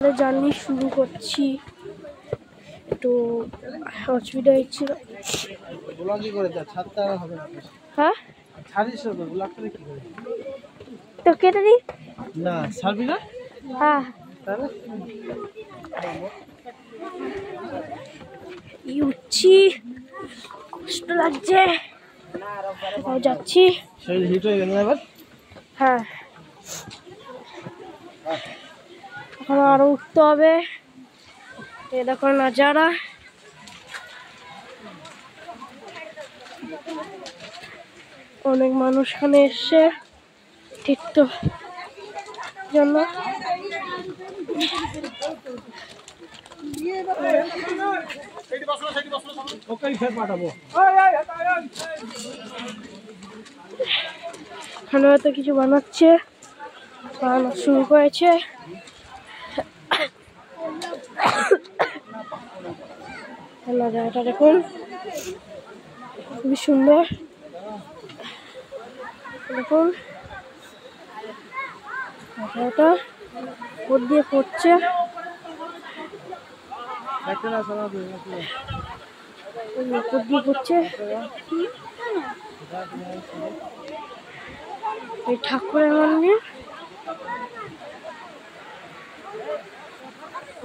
Journey শুরু করছি। একটু অসুবিধা হচ্ছিল। হ্যাঁ তো কেটে দিই না, ছাড়বি না? হ্যাঁ উঠছি, কষ্ট লাগছে, যাচ্ছি। হ্যাঁ এখন আরো উঠতে হবে। এ দেখো নাজারা, অনেক মানুষ এখানে এসছে তীর্থ জন্য। এখানে হয়তো কিছু বানাচ্ছে, বানানো শুরু করেছে। জায়গাটা দেখুন, খুবই সুন্দর। দেখুন জায়গাটা উপর দিয়ে পড়ছে। উপর দিয়ে পড়ছে। এই ঠাকুরের মন্দির,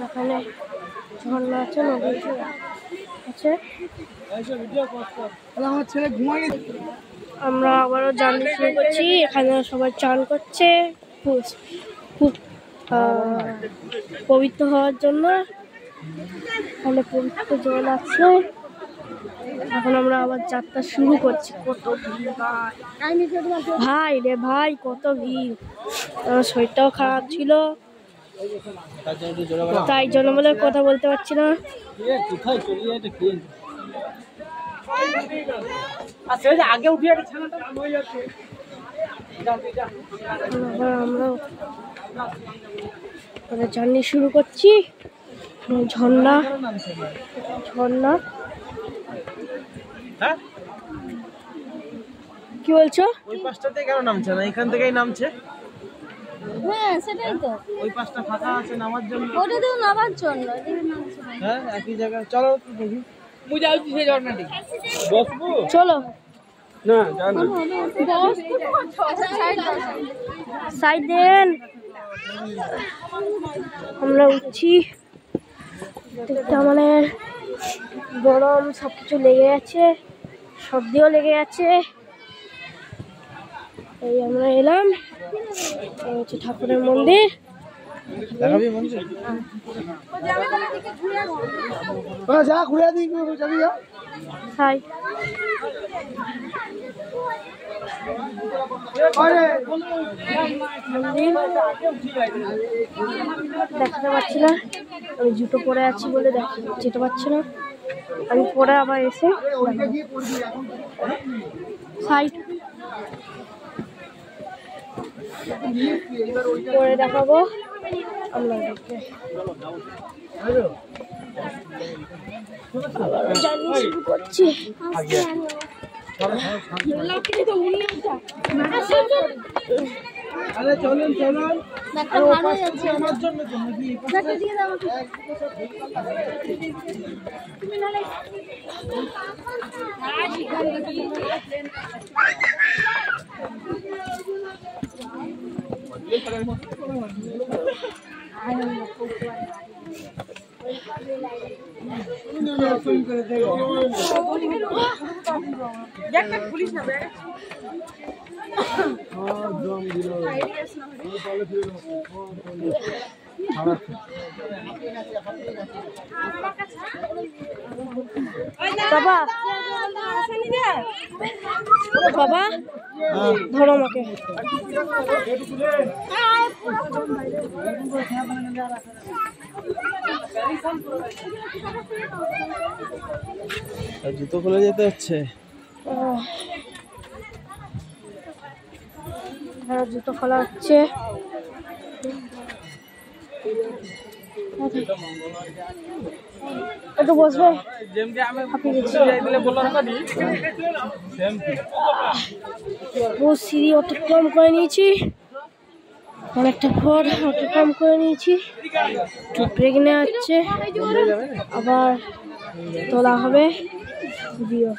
এখানে ঝর্ণা আছে, নদী আছে। আমরা আবারও জার্নি শুরু করছি। এখানে সবাই চান করছে খুব পবিত্র হওয়ার জন্য। এখানে পবিত্র জল আছে। এখন আমরা আবার যাত্রা শুরু করছি। কত ভিড় ভাই রে ভাই, কত ভিড়। আমার শরীরটাও খারাপ ছিল, তাই জন্য বলে কথা বলতে পারছি না। আমরা জার্নি শুরু করছি। ঝর্ণা ঝর্ণা কি বলছো? ওই পাশটাতে কেন নামছে না? এখান থেকেই নামছে। হ্যাঁ সেটাই তো, ওই পাশটা ফাঁকা আছে নামার জন্য। ওটা তো নামার জন্য। হ্যাঁ একই জায়গায় চলো একটু দেখি। মুই যাচ্ছি সেই ঝর্ণাটি। বসবো? চলো না জান না। সাইড দেন। আমরা উঠছি। মানে গরম, সবকিছু লেগে আছে, সর্দিও লেগে আছে। এই আমরা এলাম, হচ্ছে ঠাকুরের মন্দির। দেখাবি মন্দির? যা ঘুরে দিই, যাবি যা। হাই মন্দির দেখাতে পারছি না, আমি জুতো পরে আছি বলে যেতে পারছি না। আমি পরে আবার এসে সাইড পরে দেখাবো আপনাদেরকে। আবার জার্নি শুরু করছি। চলুন চলুন। পুলিশ না বাবা বাবা ধরো আমাকে। জুতো খুলে যেতে হচ্ছে। জুতো খোলা হচ্ছে। একটু বসবে? সিঁড়ি অতিক্রম করে নিয়েছি। অনেকটা পর অটো কম করে নিয়েছি, ব্রেক নেওয়া হচ্ছে, আবার তোলা হবে ভিডিও।